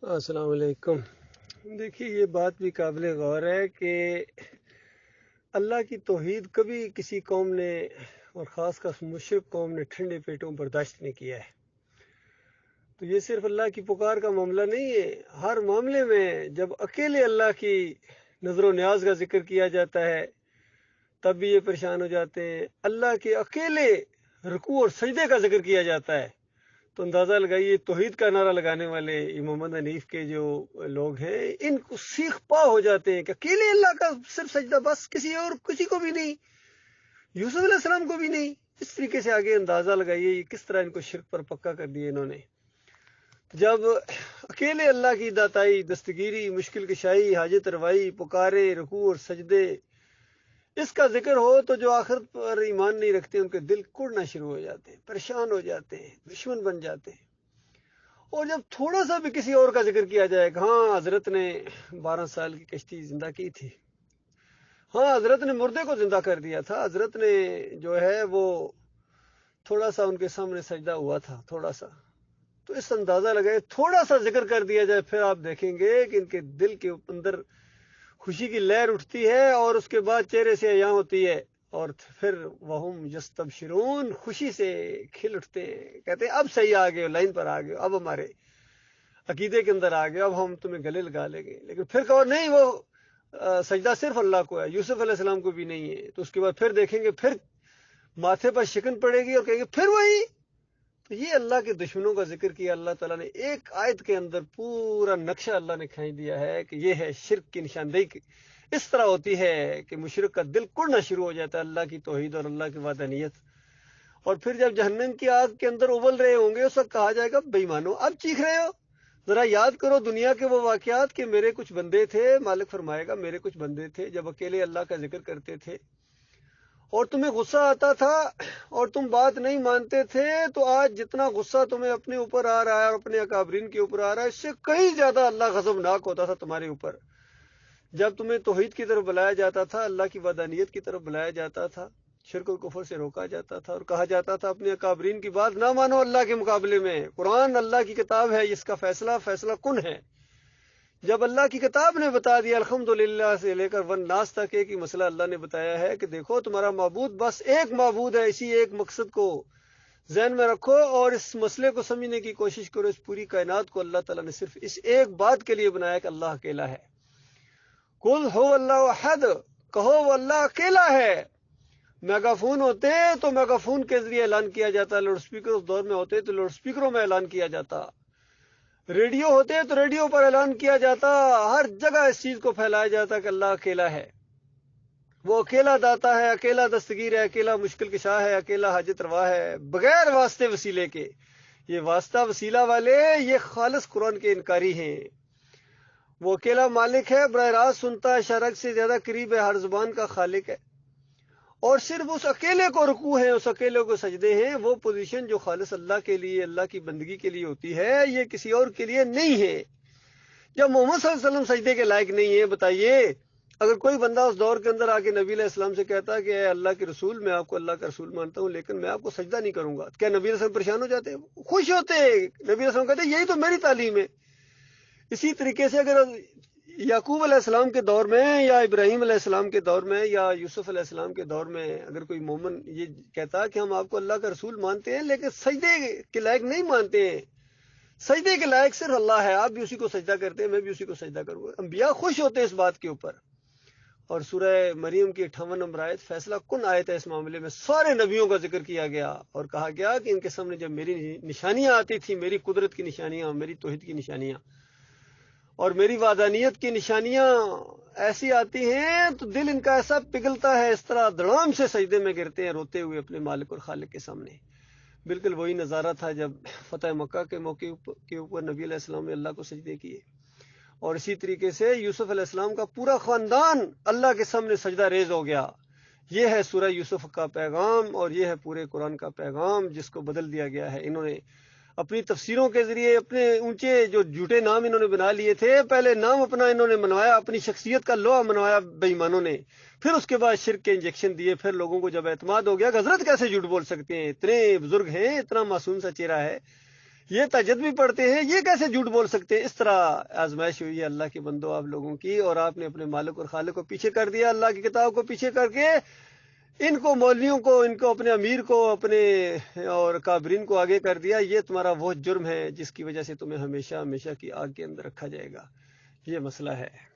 السلام علیکم۔ دیکھیے، یہ بات بھی قابل غور ہے کہ اللہ کی توحید کبھی کسی قوم نے اور خاص کر مشرک قوم نے ٹھنڈے پیٹوں برداشت نہیں کیا ہے۔ تو یہ صرف اللہ کی پکار کا معاملہ نہیں ہے، ہر معاملے میں جب اکیلے اللہ کی نظر و نیاز کا ذکر کیا جاتا ہے تب بھی یہ پریشان ہو جاتے ہیں۔ اللہ کے اکیلے رکوع اور سجدے کا ذکر کیا جاتا ہے تو اندازہ لگائیے توحید کا نعرہ لگانے والے محمد حنیف کے جو لوگ ہیں ان کو سیخ پا ہو جاتے ہیں کہ اکیلے اللہ کا صرف سجدہ، بس کسی اور کسی کو بھی نہیں، یوسف علیہ السلام کو بھی نہیں۔ اس طریقے سے آگے اندازہ لگائیے یہ کس طرح ان کو شرک پر پکا کر دیا انہوں نے۔ جب اکیلے اللہ کی داتائی، دستگیری، مشکل کشائی، حاجت روائی، پکارے، رکوع اور سجدے، اس کا ذکر ہو تو جو آخرت پر ایمان نہیں رکھتے ان کے دل کڑنا شروع ہو جاتے ہیں، پریشان ہو جاتے ہیں، دشمن بن جاتے ہیں۔ اور جب تھوڑا سا بھی کسی اور کا ذکر کیا جائے کہ ہاں حضرت نے 12 سال کی کشتی زندہ کی تھی، ہاں حضرت نے مردے کو زندہ کر دیا تھا، حضرت نے جو ہے وہ تھوڑا سا ان کے سامنے سجدہ ہوا تھا، تھوڑا سا، تو اس اندازہ لگائے تھوڑا سا ذکر کر دیا جائے، پھر آپ دیکھیں گے کہ ان کے دل کے اندر خوشی کی لہر اٹھتی ہے اور اس کے بعد چہرے سے عیاں ہوتی ہے، اور پھر وہم یستبشرون، خوشی سے کھل اٹھتے ہیں، کہتے ہیں اب صحیح آ گئے، لائن پر آ گئے، اب ہمارے عقیدے کے اندر آ گئے، اب ہم تمہیں گلے لگا لیں گے۔ لیکن پھر کہو نہیں، وہ سجدہ صرف اللہ کو ہے، یوسف علیہ السلام کو بھی نہیں ہے، تو اس کے بعد پھر دیکھیں گے، پھر ماتھے پر شکن پڑے گی اور کہیں گے پھر وہی۔ تو یہ اللہ کے دشمنوں کا ذکر کیا اللہ تعالیٰ نے ایک آیت کے اندر، پورا نقشہ اللہ نے کھینچ دیا ہے کہ یہ ہے شرک کی نشاندہی۔ اس طرح ہوتی ہے کہ مشرک کا دل کڑنا شروع ہو جاتا ہے اللہ کی توحید اور اللہ کی وحدانیت، اور پھر جب جہنم کی آگ کے اندر ابل رہے ہوں گے اس وقت کہا جائے گا بے ایمانو اب چیخ رہے ہو، ذرا یاد کرو دنیا کے وہ واقعات کہ میرے کچھ بندے تھے، مالک فرمائے گا میرے کچھ بندے تھے جب اکیلے اللہ کا ذکر کرتے تھے اور تمہیں غصہ آتا تھا اور تم بات نہیں مانتے تھے، تو آج جتنا غصہ تمہیں اپنے اوپر آ رہا ہے اور اپنے اکابرین کے اوپر آ رہا ہے، اس سے کہیں زیادہ اللہ غضبناک ہوتا تھا تمہارے اوپر جب تمہیں توحید کی طرف بلایا جاتا تھا، اللہ کی وحدانیت کی طرف بلایا جاتا تھا، شرک و کفر سے روکا جاتا تھا اور کہا جاتا تھا اپنے اکابرین کی بات نہ مانو اللہ کے مقابلے میں، قرآن اللہ کی کتاب ہے، اس کا فیصلہ فیصلہ کن ہے۔ جب اللہ کی کتاب نے بتا دیا الحمدللہ سے لے کر والناس تک ایک ہی مسئلہ اللہ نے بتایا ہے کہ دیکھو تمہارا معبود بس ایک معبود ہے، اسی ایک مقصد کو ذہن میں رکھو اور اس مسئلے کو سمجھنے کی کوشش کرو، اس پوری کائنات کو اللہ تعالیٰ نے صرف اس ایک بات کے لیے بنایا کہ اللہ اکیلا ہے۔ قل هو اللہ احد، کہو وہ اللہ اکیلا ہے۔ میگا فون ہوتے تو میگا فون کے ذریعے اعلان کیا جاتا، لاؤڈ اسپیکر اس دور میں ہوتے تو لاؤڈ اسپیکروں میں اعلان کیا جاتا، ریڈیو ہوتے تو ریڈیو پر اعلان کیا جاتا، ہر جگہ اس چیز کو پھیلایا جاتا کہ اللہ اکیلا ہے، وہ اکیلا داتا ہے، اکیلا دستگیر ہے، اکیلا مشکل کشا ہے، اکیلا حاجت روا ہے، بغیر واسطے وسیلے کے۔ یہ واسطہ وسیلہ والے یہ خالص قرآن کے انکاری ہیں۔ وہ اکیلا مالک ہے، براہ راست سنتا ہے، شرک سے زیادہ قریب ہے، ہر زبان کا خالق ہے، اور صرف اس اکیلے کو رکوع ہے، اس اکیلے کو سجدے ہیں، وہ پوزیشن جو خالص اللہ کے لیے، اللہ کی بندگی کے لیے ہوتی ہے، یہ کسی اور کے لیے نہیں ہے۔ جب محمد صلی اللہ علیہ وسلم سجدے کے لائق نہیں ہے، بتائیے اگر کوئی بندہ اس دور کے اندر آ کے نبی علیہ السلام سے کہتا کہ اے اللہ کے رسول، میں آپ کو اللہ کا رسول مانتا ہوں لیکن میں آپ کو سجدہ نہیں کروں گا، کیا نبی علیہ السلام پریشان ہو جاتے؟ خوش ہوتے۔ نبی علیہ السلام کہتے یہی تو میری تعلیم ہے۔ اسی طریقے سے اگر یعقوب علیہ السلام کے دور میں یا ابراہیم علیہ السلام کے دور میں یا یوسف علیہ السلام کے دور میں اگر کوئی مومن یہ کہتا کہ ہم آپ کو اللہ کا رسول مانتے ہیں لیکن سجدے کے لائق نہیں مانتے ہیں، سجدے کے لائق صرف اللہ ہے، آپ بھی اسی کو سجدہ کرتے ہیں، میں بھی اسی کو سجدہ کروں گا، انبیاء خوش ہوتے ہیں اس بات کے اوپر۔ اور سورہ مریم کی 58 نمبر آیت فیصلہ کن آیت ہے، اس معاملے میں سارے نبیوں کا ذکر کیا گیا اور کہا گیا کہ ان کے سامنے جب میری نشانیاں آتی تھیں، میری قدرت کی نشانیاں، میری توحید کی نشانیاں اور میری وحدانیت کی نشانیاں ایسی آتی ہیں تو دل ان کا ایسا پگھلتا ہے، اس طرح دڑام سے سجدے میں گرتے ہیں روتے ہوئے اپنے مالک اور خالق کے سامنے۔ بالکل وہی نظارہ تھا جب فتح مکہ کے موقع کے اوپر نبی علیہ السلام نے اللہ کو سجدے کیے، اور اسی طریقے سے یوسف علیہ السلام کا پورا خاندان اللہ کے سامنے سجدہ ریز ہو گیا۔ یہ ہے سورہ یوسف کا پیغام اور یہ ہے پورے قرآن کا پیغام جس کو بدل دیا گیا ہے۔ انہوں نے اپنی تفسیروں کے ذریعے اپنے اونچے جو جھوٹے نام انہوں نے بنا لیے تھے، پہلے نام اپنا انہوں نے منوایا، اپنی شخصیت کا لوہا منوایا بے ایمانوں نے، پھر اس کے بعد شرک کے انجیکشن دیے، پھر لوگوں کو جب اعتماد ہو گیا کہ حضرت کیسے جھوٹ بول سکتے ہیں، اتنے بزرگ ہیں، اتنا معصوم سا چہرہ ہے، یہ تہجد بھی پڑھتے ہیں، یہ کیسے جھوٹ بول سکتے ہیں؟ اس طرح آزمائش ہوئی ہے اللہ کے بندو آپ لوگوں کی، اور آپ نے اپنے مالک اور خالق کو پیچھے کر دیا، اللہ کی کتاب کو پیچھے کر کے ان کو، مولویوں کو، ان کو، اپنے امیر کو، اپنے اور کابرین کو آگے کر دیا۔ یہ تمہارا وہ جرم ہے جس کی وجہ سے تمہیں ہمیشہ ہمیشہ کی آگ کے اندر رکھا جائے گا۔ یہ مسئلہ ہے۔